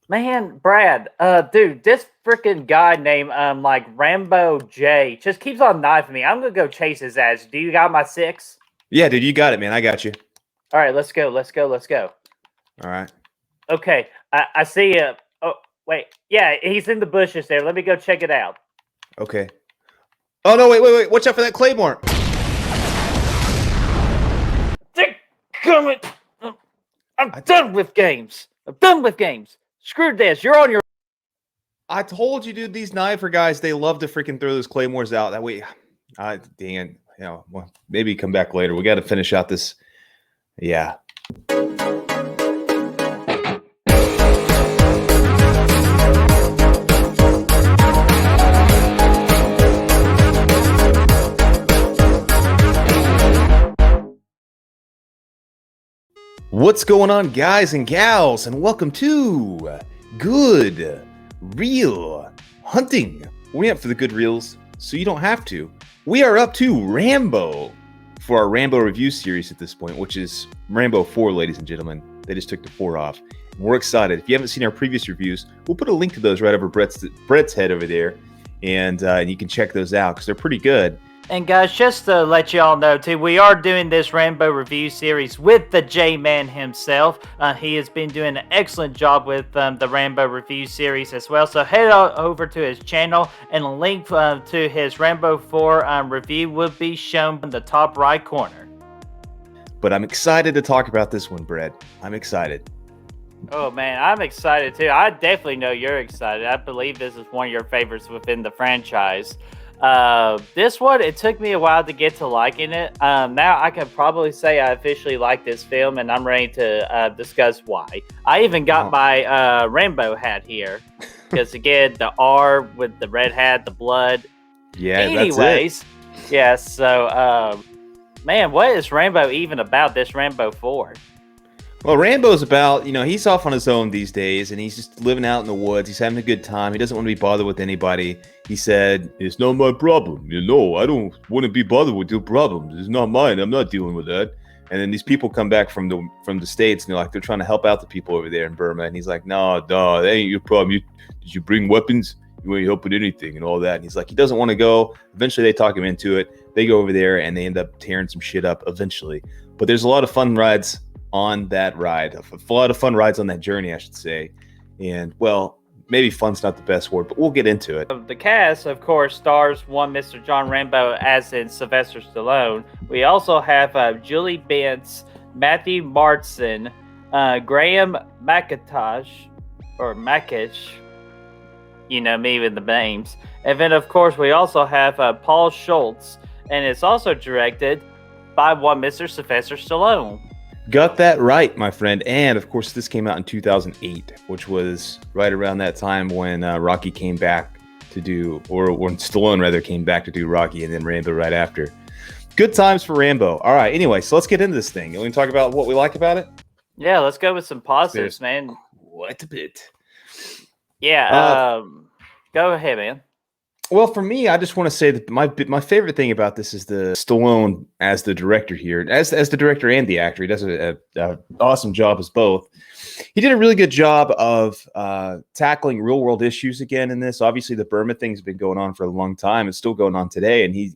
Man, Brad, dude, this freaking guy named like Rambo J just keeps on knifing me. I'm gonna go chase his ass. Do you got my six? Yeah, dude, you got it, man. I got you. All right, let's go. Let's go. Let's go. All right. Okay, I see him. Oh, wait, yeah, he's in the bushes there. Let me go check it out. Okay. Oh no! Wait! Watch out for that claymore. They're coming. I'm done with games. I'm done with games. Screw this. You're on your. I told you, dude. These knifer guys, they love to freaking throw those claymores out. That way, dang it. You know, well, maybe come back later. We got to finish out this. Yeah. What's going on, guys and gals, and welcome to Good Reel Hunting. We're up for the good reels, so you don't have to. We are up to Rambo for our Rambo Review Series at this point, which is Rambo 4, ladies and gentlemen. They just took the 4 off. We're excited. If you haven't seen our previous reviews, we'll put a link to those right over Brett's head over there, and you can check those out because they're pretty good. And guys, just to let y'all know too, we are doing this Rambo Review Series with the J-Man himself. He has been doing an excellent job with the Rambo Review Series as well. So head over to his channel, and a link to his Rambo 4 review will be shown in the top right corner. But I'm excited to talk about this one, Brett. I'm excited. Oh man, I'm excited too. I definitely know you're excited. I believe this is one of your favorites within the franchise. This one, it took me a while to get to liking it. Now I can probably say I officially like this film, and I'm ready to discuss why. I even got my Rambo hat here because again, the R with the red hat, the blood. Yeah, anyways, that's it. Yeah. So, man, what is Rambo even about? This Rambo 4. Well, Rambo's about, he's off on his own these days, and he's just living out in the woods. He's having a good time. He doesn't want to be bothered with anybody. He said, "It's not my problem. I don't want to be bothered with your problems. It's not mine. I'm not dealing with that." And then these people come back from the States, and they're trying to help out the people over there in Burma. And he's like, "No, that ain't your problem. Did you bring weapons? You ain't helping anything and all that." And he's like, he doesn't want to go. Eventually, they talk him into it. They go over there, and they end up tearing some shit up eventually. But there's a lot of fun rides on that ride, a lot of fun rides on that journey, I should say. And well, maybe fun's not the best word, but we'll get into it. The cast, of course, stars one Mr. John Rambo, as in Sylvester Stallone. We also have Julie Benz, Matthew Martson, Graham McIntosh, or Makish, me with the names. And then, of course, we also have Paul Schultz, and it's also directed by one Mr. Sylvester Stallone. Got that right, my friend. And of course, this came out in 2008, which was right around that time when Rocky came back to do, or when Stallone rather came back to do Rocky, and then Rambo right after. Good times for Rambo. All right. Anyway, so let's get into this thing. You want to talk about what we like about it? Yeah, let's go with some positives, man. Quite a bit. Yeah. Go ahead, man. Well, for me, I just want to say that my favorite thing about this is the Stallone as the director here, as the director and the actor. He does an awesome job as both. He did a really good job of tackling real world issues again in this. Obviously, the Burma thing's been going on for a long time. It's still going on today, and he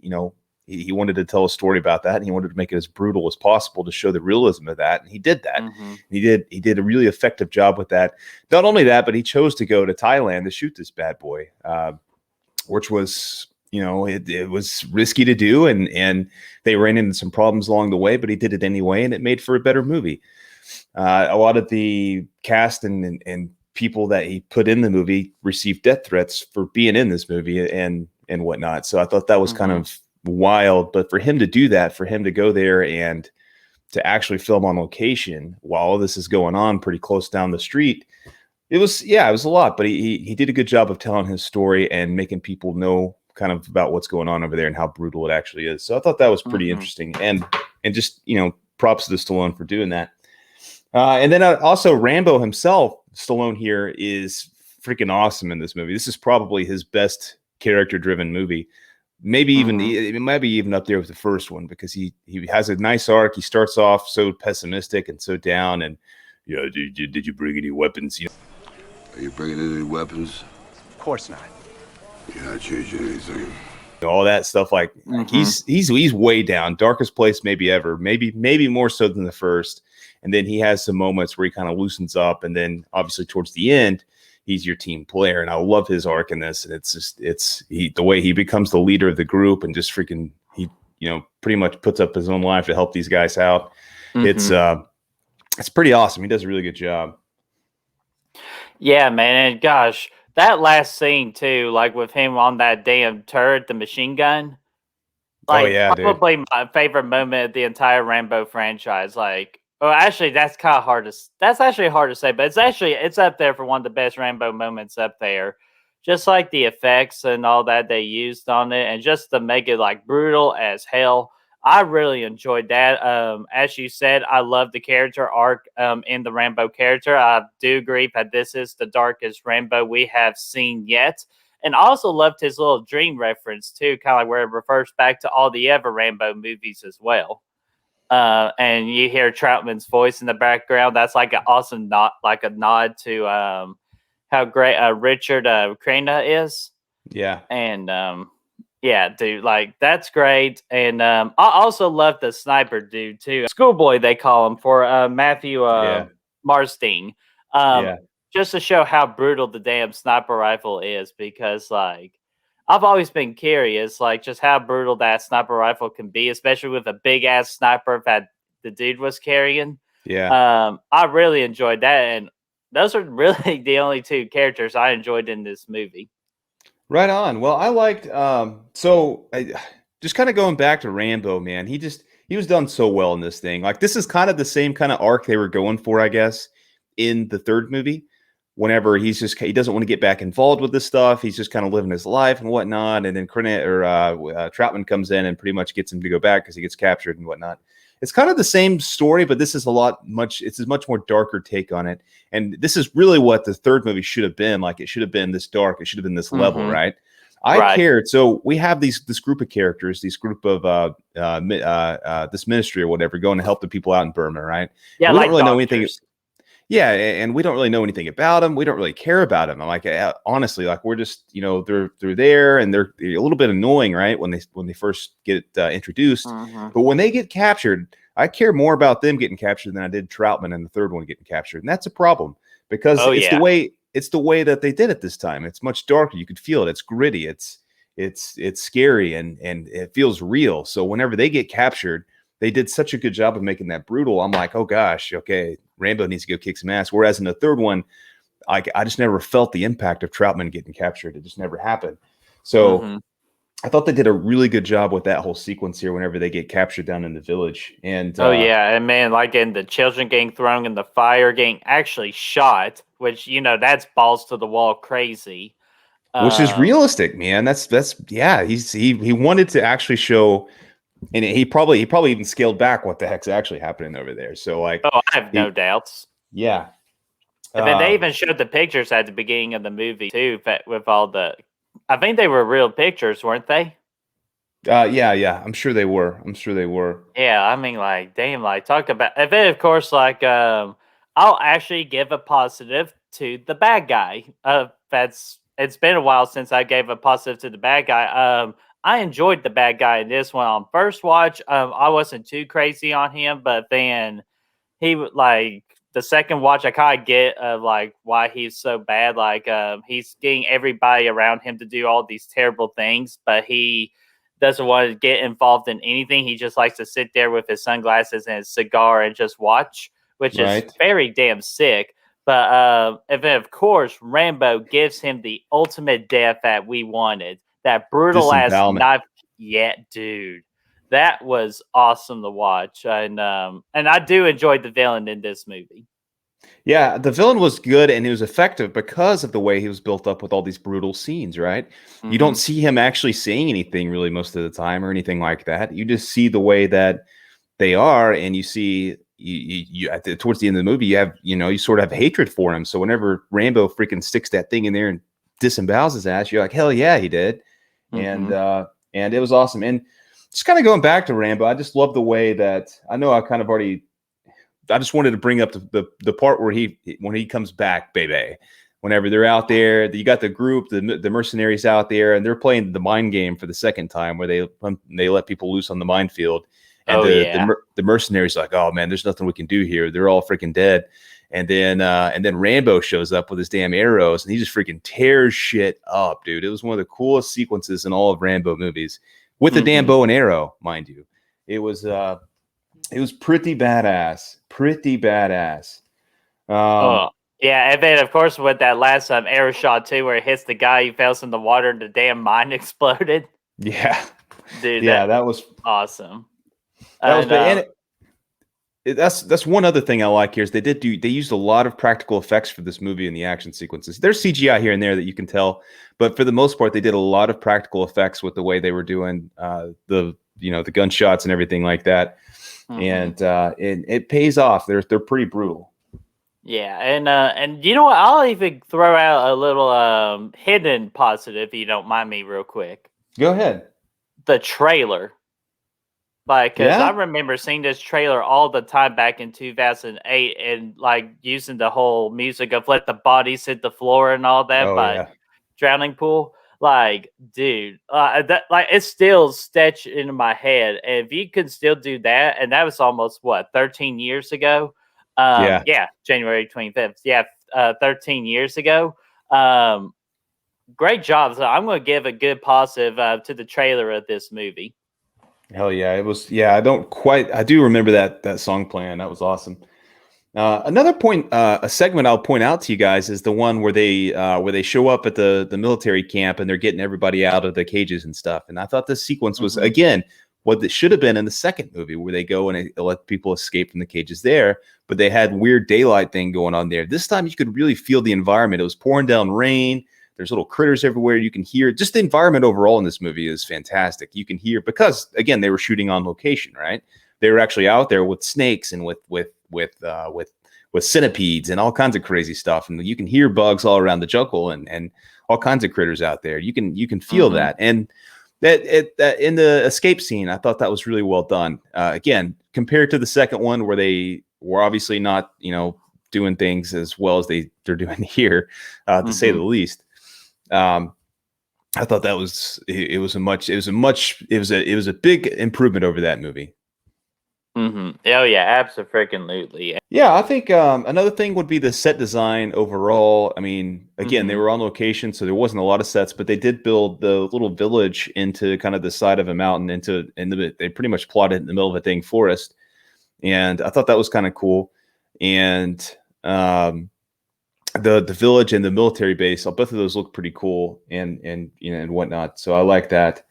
wanted to tell a story about that, and he wanted to make it as brutal as possible to show the realism of that, and he did that. Mm-hmm. He did a really effective job with that. Not only that, but he chose to go to Thailand to shoot this bad boy. Which was, it was risky to do, and they ran into some problems along the way, but he did it anyway, and it made for a better movie. A lot of the cast and people that he put in the movie received death threats for being in this movie and whatnot. So I thought that was kind of wild, but for him to do that, for him to go there and to actually film on location while all this is going on pretty close down the street, it was a lot, but he did a good job of telling his story and making people know kind of about what's going on over there and how brutal it actually is. So I thought that was pretty interesting, and just props to Stallone for doing that. And then also Rambo himself, Stallone here, is freaking awesome in this movie. This is probably his best character-driven movie. Maybe even it might be even up there with the first one, because he has a nice arc. He starts off so pessimistic and so down, and did you bring any weapons? Are you bringing in any weapons? Of course not. You're not changing anything. All that stuff, like he's way down, darkest place maybe ever, maybe more so than the first. And then he has some moments where he kind of loosens up, and then obviously towards the end, he's your team player. And I love his arc in this. And it's the way he becomes the leader of the group and just freaking pretty much puts up his own life to help these guys out. It's pretty awesome. He does a really good job. Yeah, man, and gosh, that last scene too, like with him on that damn turret, the machine gun. Like, probably my favorite moment of the entire Rambo franchise. Like, well, actually, that's kind of hard to. That's actually hard to say, but it's up there for one of the best Rambo moments up there. Just like the effects and all that they used on it, and just to make it like brutal as hell. I really enjoyed that. As you said, I love the character arc in the Rambo character. I do agree that this is the darkest Rambo we have seen yet. And I also loved his little dream reference too, kind of like where it refers back to all the other Rambo movies as well. And you hear Troutman's voice in the background. That's like an awesome nod to how great Richard Crenna is. Yeah. And yeah, dude, like that's great. And I also love the sniper dude too. Schoolboy, they call him, for Matthew Marstein. Just to show how brutal the damn sniper rifle is, because like I've always been curious, like just how brutal that sniper rifle can be, especially with a big ass sniper that the dude was carrying. Yeah. I really enjoyed that, and those are really the only two characters I enjoyed in this movie. Right on. Well, I liked just kind of going back to Rambo, man. He was done so well in this thing. Like, this is kind of the same kind of arc they were going for, I guess, in the third movie. Whenever he doesn't want to get back involved with this stuff, he's just kind of living his life and whatnot. And then Troutman comes in and pretty much gets him to go back because he gets captured and whatnot. It's kind of the same story, but this is it's a much more darker take on it. And this is really what the third movie should have been. Like, it should have been this dark. It should have been this level, right? I cared. So we have this group of characters, this group of this ministry or whatever, going to help the people out in Burma, right? Yeah, we don't really know anything. Yeah, and we don't really know anything about them. We don't really care about them. Like, honestly, like, we're just, they're there, and they're a little bit annoying, right, when they first get introduced. But when they get captured, I care more about them getting captured than I did Troutman and the third one getting captured, and that's a problem because it's the way that they did it this time. It's much darker. You could feel it. It's gritty. It's scary, and it feels real. So whenever they get captured, they did such a good job of making that brutal. I'm like, oh gosh, okay, Rambo needs to go kick some ass. Whereas in the third one, I just never felt the impact of Troutman getting captured. It just never happened. So I thought they did a really good job with that whole sequence here whenever they get captured down in the village. And and man, like in the children getting thrown in the fire, getting actually shot, which, that's balls to the wall crazy. Which is realistic, man. That's he wanted to actually show. And he probably even scaled back what the heck's actually happening over there. So, like, I have no doubts. Yeah. And then they even showed the pictures at the beginning of the movie too, with all the. I think they were real pictures, weren't they? Yeah. I'm sure they were. Yeah, I mean, like, damn, like, talk about. And then, of course, like, I'll actually give a positive to the bad guy. It's been a while since I gave a positive to the bad guy. I enjoyed the bad guy in this one on first watch. I wasn't too crazy on him, but then he like the second watch, I kind of get like why he's so bad. Like he's getting everybody around him to do all these terrible things, but he doesn't want to get involved in anything. He just likes to sit there with his sunglasses and his cigar and just watch, which is very damn sick. But and then of course Rambo gives him the ultimate death that we wanted. That brutal ass knife, dude, that was awesome to watch, and I do enjoy the villain in this movie. Yeah, the villain was good and he was effective because of the way he was built up with all these brutal scenes. Right, you don't see him actually saying anything really most of the time or anything like that. You just see the way that they are, and you see you towards the end of the movie, you have you sort of have hatred for him. So whenever Rambo freaking sticks that thing in there and disembowels his ass, you're like, hell yeah, he did. And it was awesome. And just kind of going back to Rambo, I just love the way that I know I kind of already. I just wanted to bring up the part where when he comes back, baby. whenever they're out there. You got the group, the mercenaries out there, and they're playing the mind game for the second time, where they let people loose on the minefield, and the mercenaries are like, oh man, there's nothing we can do here. They're all freaking dead. And then Rambo shows up with his damn arrows, and he just freaking tears shit up, dude. It was one of the coolest sequences in all of Rambo movies, with the damn bow and arrow, mind you. It was pretty badass, Yeah, and then of course with that last arrow shot too, where it hits the guy, he falls in the water, and the damn mine exploded. Yeah, dude. Yeah, that was awesome. That's one other thing I like here is they used a lot of practical effects for this movie in the action sequences. There's CGI here and there that you can tell, but for the most part, they did a lot of practical effects with the way they were doing the gunshots and everything like that. And it pays off. They're pretty brutal. Yeah, and you know what? I'll even throw out a little hidden positive, if you don't mind me, real quick. Go ahead. The trailer. Because I remember seeing this trailer all the time back in 2008, and using the whole music of "Let the Bodies Hit the Floor" and all that Drowning Pool. Dude, it's still stitched into my head. And if you could still do that, and that was almost 13 years ago. January 25th. 13 years ago. Great job. So I'm going to give a good positive to the trailer of this movie. Hell yeah, it was. Yeah, I do remember that song playing. That was awesome. Another point, a segment I'll point out to you guys is the one where they show up at the military camp and they're getting everybody out of the cages and stuff. And I thought this sequence was again what it should have been in the second movie, where they go and they let people escape from the cages there, but they had weird daylight thing going on there. This time you could really feel the environment. It was pouring down rain. There's little critters everywhere. You can hear just the environment overall in this movie is fantastic. You can hear, because again, they were shooting on location, right? They were actually out there with snakes and with centipedes and all kinds of crazy stuff. And you can hear bugs all around the jungle and all kinds of critters out there. You can feel that. And that in the escape scene, I thought that was really well done. Again, compared to the second one, where they were obviously not, doing things as well as they're doing here, to say the least. I thought that was it was a big improvement over that movie. Oh yeah, absolutely. Yeah, I think another thing would be the set design overall. I mean, again, they were on location, so there wasn't a lot of sets, but they did build the little village into kind of the side of a mountain. They pretty much plotted in the middle of a dang forest, and I thought that was kind of cool. And the village and the military base, both of those look pretty cool and whatnot. So I like that.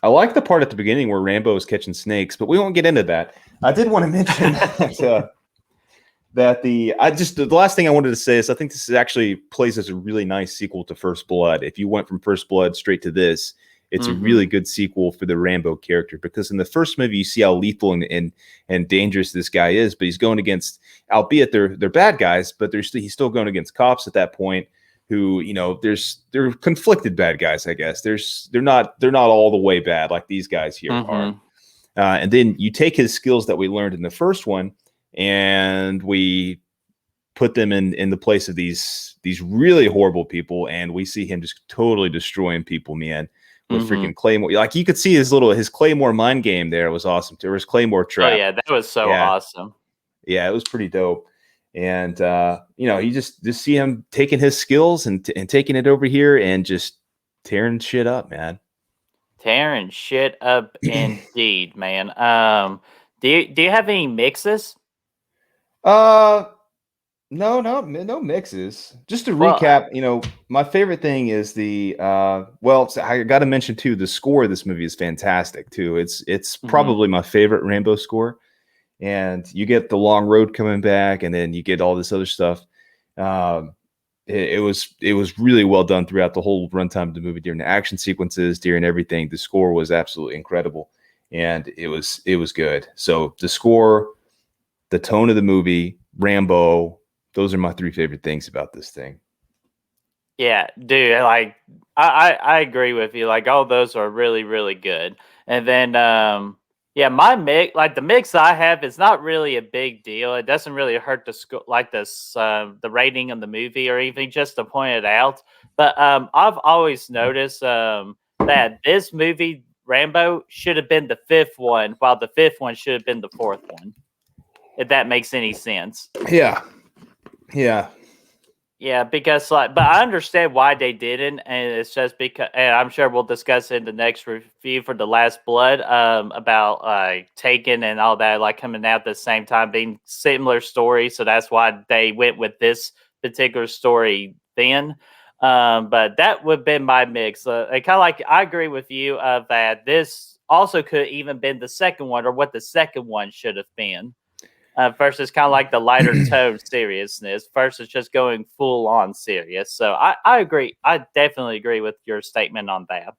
I like the part at the beginning where Rambo is catching snakes, but we won't get into that. I did want to mention that the last thing I wanted to say is I think this actually plays as a really nice sequel to First Blood. If you went from First Blood straight to this, it's a really good sequel for the Rambo character, because in the first movie you see how lethal and dangerous this guy is, but he's going against, albeit they're bad guys, but he's still going against cops at that point who, they're conflicted bad guys, I guess. They're not all the way bad like these guys here are. And then you take his skills that we learned in the first one and we put them in the place of these really horrible people, and we see him just totally destroying people, man. With freaking Claymore, you could see his Claymore mind game there was awesome too. Or his Claymore trap. Oh yeah, that was so awesome. Yeah, it was pretty dope. And you just see him taking his skills and taking it over here and just tearing shit up, man. Tearing shit up indeed, man. Do you have any mixes? No mixes. Just to recap, my favorite thing is I got to mention too, the score of this movie is fantastic too. It's probably my favorite Rambo score, and you get the long road coming back, and then you get all this other stuff. It was really well done throughout the whole runtime of the movie, during the action sequences, during everything. The score was absolutely incredible, and it was good. So the score, the tone of the movie, Rambo. Those are my three favorite things about this thing. Yeah, dude, I agree with you. All those are really, really good. And then Yeah, my mix, like the mix I have, is not really a big deal. It doesn't really hurt the like this, the rating of the movie or anything. Just to point it out, but I've always noticed that this movie Rambo should have been the fifth one, while the fifth one should have been the fourth one. If that makes any sense. Yeah, yeah. Yeah, because but I understand why they didn't, and it's just because, and I'm sure we'll discuss it in the next review for The Last Blood, about Taken and all that, like coming out at the same time, being similar stories. So that's why they went with this particular story then. But that would have been my mix. Kind of like I agree with you that this also could even been the second one, or what the second one should have been. Versus kind of like the lighter tone seriousness versus just going full on serious. So I agree. I definitely agree with your statement on that.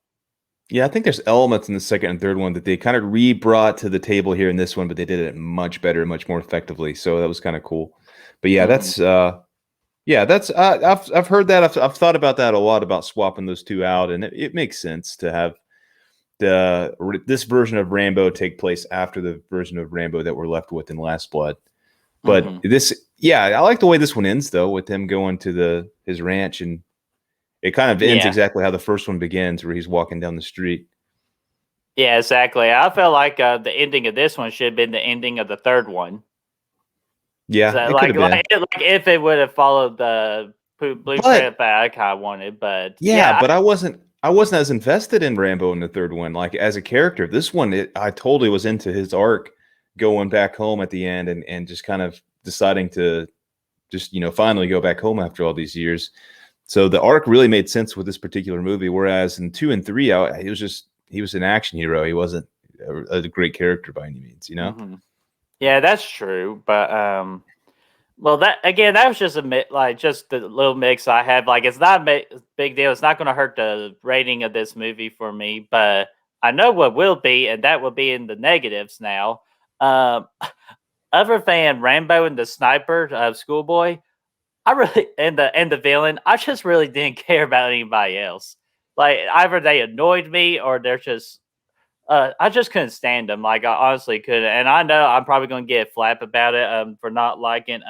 Yeah, I think there's elements in the second and third one that they kind of re-brought to the table here in this one, but they did it much better, much more effectively. So that was kind of cool. But yeah, that's I've heard that. I've thought about that a lot, about swapping those two out, and it makes sense to have this version of Rambo take place after the version of Rambo that we're left with in Last Blood. But I like the way this one ends though, with him going to his ranch, and it kind of ends exactly how the first one begins, where he's walking down the street. Yeah, exactly. I felt like the ending of this one should have been the ending of the third one. Yeah, so, it could have been. Like if it would have followed the blueprint that I kind of wanted, but but I wasn't as invested in Rambo in the third one, like as a character. This one, I totally was into his arc, going back home at the end, and just kind of deciding to just finally go back home after all these years. So the arc really made sense with this particular movie. Whereas in 2 and 3, he was an action hero. He wasn't a great character by any means, Yeah, that's true. But well, that was just just the little mix I had. Like, it's not a big deal. It's not going to hurt the rating of this movie for me. But I know what will be, and that will be in the negatives now. Other than Rambo and the sniper of Schoolboy, I really and the villain, I just really didn't care about anybody else. Like, either they annoyed me or they're just I just couldn't stand them. Like, I honestly couldn't. And I know I'm probably gonna get flap about it for not liking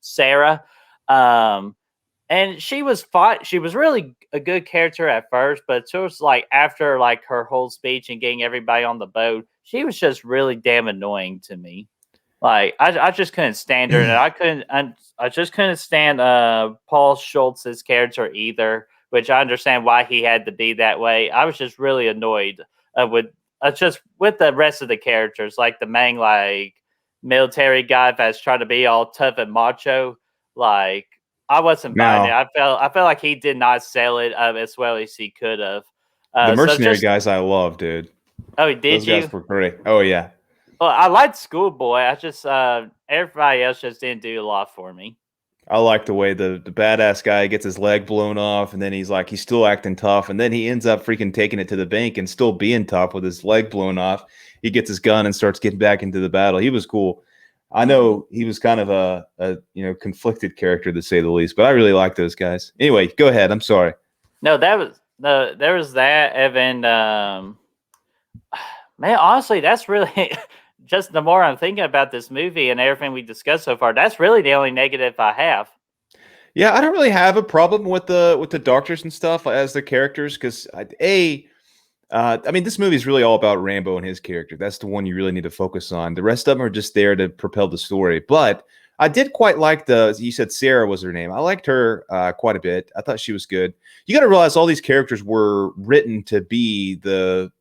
Sarah. And she was fine. She was really a good character at first, but it was like after like her whole speech and getting everybody on the boat, she was just really damn annoying to me. Like, I just couldn't stand her, and I just couldn't stand Paul Schultz's character either, which I understand why he had to be that way. I was just really annoyed with just with the rest of the characters, like the main like military guy that's trying to be all tough and macho. Like, I wasn't buying it. I felt like he did not sell it as well as he could have. The mercenary guys I love, dude. Oh, did you? Those guys were great. Oh yeah. Well, I liked Schoolboy. I just everybody else just didn't do a lot for me. I like the way the badass guy gets his leg blown off, and then he's still acting tough, and then he ends up freaking taking it to the bank and still being tough with his leg blown off. He gets his gun and starts getting back into the battle. He was cool. I know he was kind of a conflicted character, to say the least, but I really like those guys. Anyway, go ahead. I'm sorry. No, there was that, Evan. Man, honestly, that's really just the more I'm thinking about this movie and everything we discussed so far, that's really the only negative I have. Yeah, I don't really have a problem with the doctors and stuff as the characters, because I mean, this movie is really all about Rambo and his character. That's the one you really need to focus on. The rest of them are just there to propel the story. But I did quite like you said Sarah was her name. I liked her quite a bit. I thought she was good. You got to realize all these characters were written to be the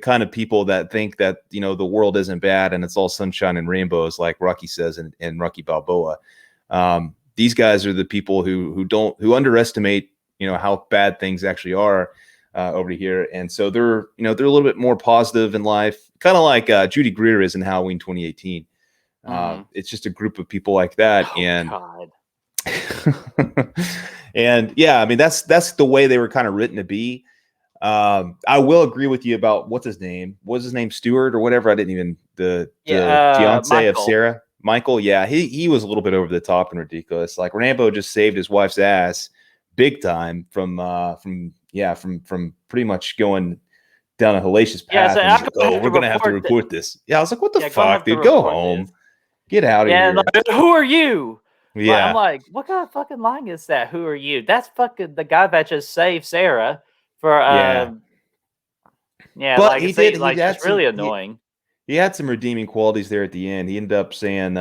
kind of people that think that, the world isn't bad and it's all sunshine and rainbows, like Rocky says in Rocky Balboa. These guys are the people who underestimate, how bad things actually are over here. And so they're a little bit more positive in life, kind of like Judy Greer is in Halloween 2018. It's just a group of people like that. God. And yeah, I mean, that's the way they were kind of written to be. I will agree with you about what's his name? What was his name? Stewart or whatever? I didn't even the fiance of Sarah. Michael, yeah, he was a little bit over the top and ridiculous. Like, Rambo just saved his wife's ass big time from pretty much going down a hellacious Yeah, path. so And I'm he's like, gonna "Oh, have we're to gonna have to report report this." Yeah, I was like, "What the Yeah, gonna fuck, have to dude? Go report home, this. get out of Yeah, and here." like, who are you? Like, I'm Yeah, like, what kind of fucking line is that? Who are you? That's fucking the guy that just saved Sarah for yeah. yeah, But like he it's did. He like had just really some. annoying. He had some redeeming qualities there at the end. He ended up saying,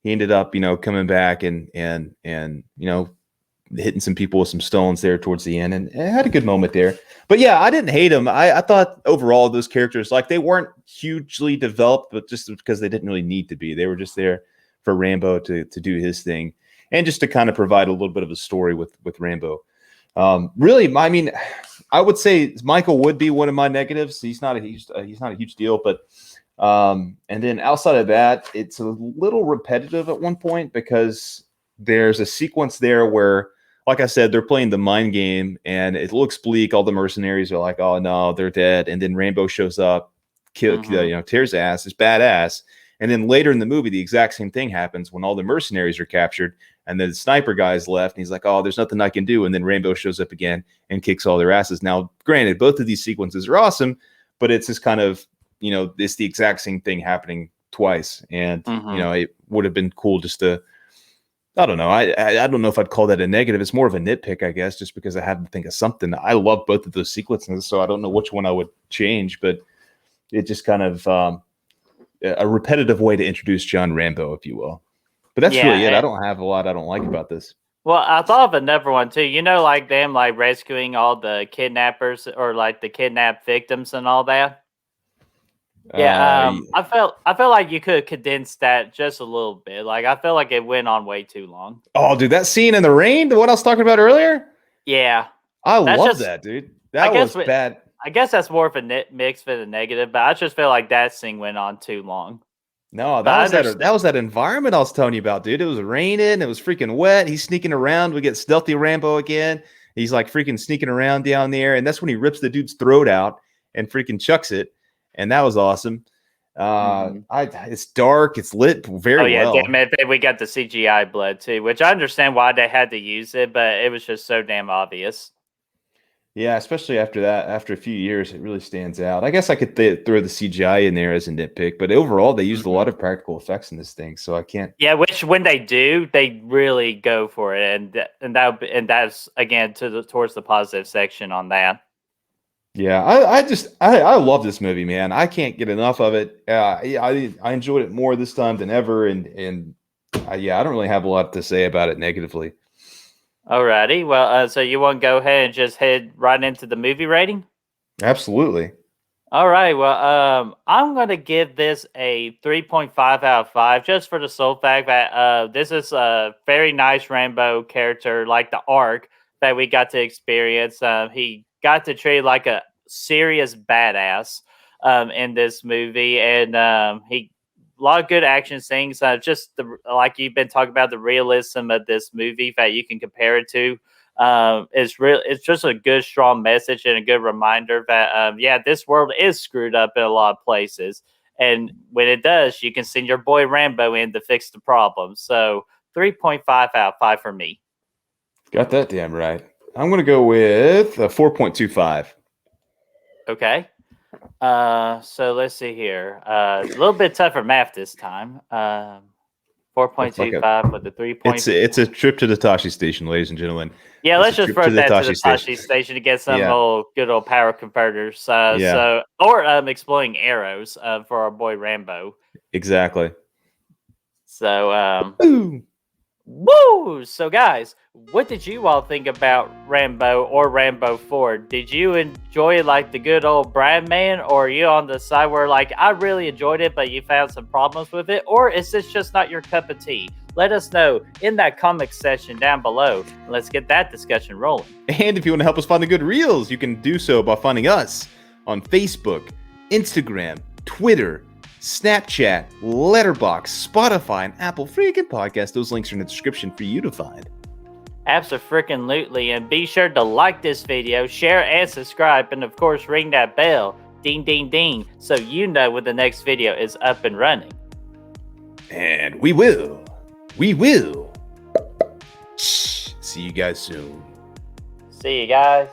he ended up, coming back and hitting some people with some stones there towards the end, and had a good moment there. But yeah, I didn't hate him. I thought overall those characters, like, they weren't hugely developed, but just because they didn't really need to be. They were just there for Rambo to do his thing, and just to kind of provide a little bit of a story with Rambo. Really, I mean, I would say Michael would be one of my negatives. He's not a huge deal, but and then outside of that, it's a little repetitive at one point, because there's a sequence there where, like I said, they're playing the mind game and it looks bleak. All the mercenaries are like, "Oh no, they're dead," and then Rambo shows up, tears ass, is badass. And then later in the movie, the exact same thing happens when all the mercenaries are captured. And then the sniper guy's left, and he's like, "Oh, there's nothing I can do." And then Rambo shows up again and kicks all their asses. Now, granted, both of these sequences are awesome, but it's just kind of, it's the exact same thing happening twice. And, it would have been cool just to, I don't know. I don't know if I'd call that a negative. It's more of a nitpick, I guess, just because I had to think of something. I love both of those sequences, so I don't know which one I would change, but it just kind of a repetitive way to introduce John Rambo, if you will. But that's really it. I don't have a lot I don't like about this. Well, I thought of another one too. Like them like rescuing all the kidnappers or like the kidnapped victims and all that. Yeah, I felt like you could have condensed that just a little bit. Like I felt like it went on way too long. Oh, dude, that scene in the rain, the one I was talking about earlier? Yeah. I love that, dude. That was bad. I guess that's more of a mix than a negative, but I just feel like that scene went on too long. No, that was that environment I was telling you about, dude. It was raining, it was freaking wet. He's sneaking around. We get stealthy Rambo again. He's like freaking sneaking around down there, and that's when he rips the dude's throat out and freaking chucks it. And that was awesome. It's dark, it's lit very well. Damn it. We got the CGI blood too, which I understand why they had to use it, but it was just so damn obvious. Yeah, especially after that, after a few years, it really stands out. I guess I could throw the CGI in there as a nitpick, but overall, they used a lot of practical effects in this thing, so I can't. Yeah, which when they do, they really go for it, and that's again towards the positive section on that. Yeah, I love this movie, man. I can't get enough of it. I enjoyed it more this time than ever, and I don't really have a lot to say about it negatively. Alrighty, well, so you want to go ahead and just head right into the movie rating? Absolutely. All right, well, I'm going to give this a 3.5 out of 5, just for the sole fact that this is a very nice Rambo character, like the arc that we got to experience. He got to treat like a serious badass in this movie, and a lot of good action scenes. Just like you've been talking about, the realism of this movie that you can compare it to. It's just a good, strong message and a good reminder that this world is screwed up in a lot of places, and when it does, you can send your boy Rambo in to fix the problem. So 3.5 out of 5 for me. Got that damn right. I'm gonna go with a 4.25. Okay. So let's see here. A little bit tougher math this time. 4.25 with the 3.5. It's a trip to the Tosche station, ladies and gentlemen. Yeah, let's just run that to the Tosche station to get some good old power converters. Or exploding arrows for our boy Rambo. Exactly. So woo! So guys, what did you all think about Rambo or Rambo 4? Did you enjoy it like the good old Brad man, or are you on the side where like I really enjoyed it but you found some problems with it, or is this just not your cup of tea? Let us know in that comment section down below. Let's get that discussion rolling. And if you want to help us find the good reels, you can do so by finding us on Facebook, Instagram, Twitter, Snapchat, Letterboxd, Spotify, and Apple freaking Podcast. Those links are in the description for you to find. Absolutely, and be sure to like this video, share and subscribe, and of course ring that bell, ding ding ding, so you know when the next video is up and running. And we will see you guys soon. See you guys.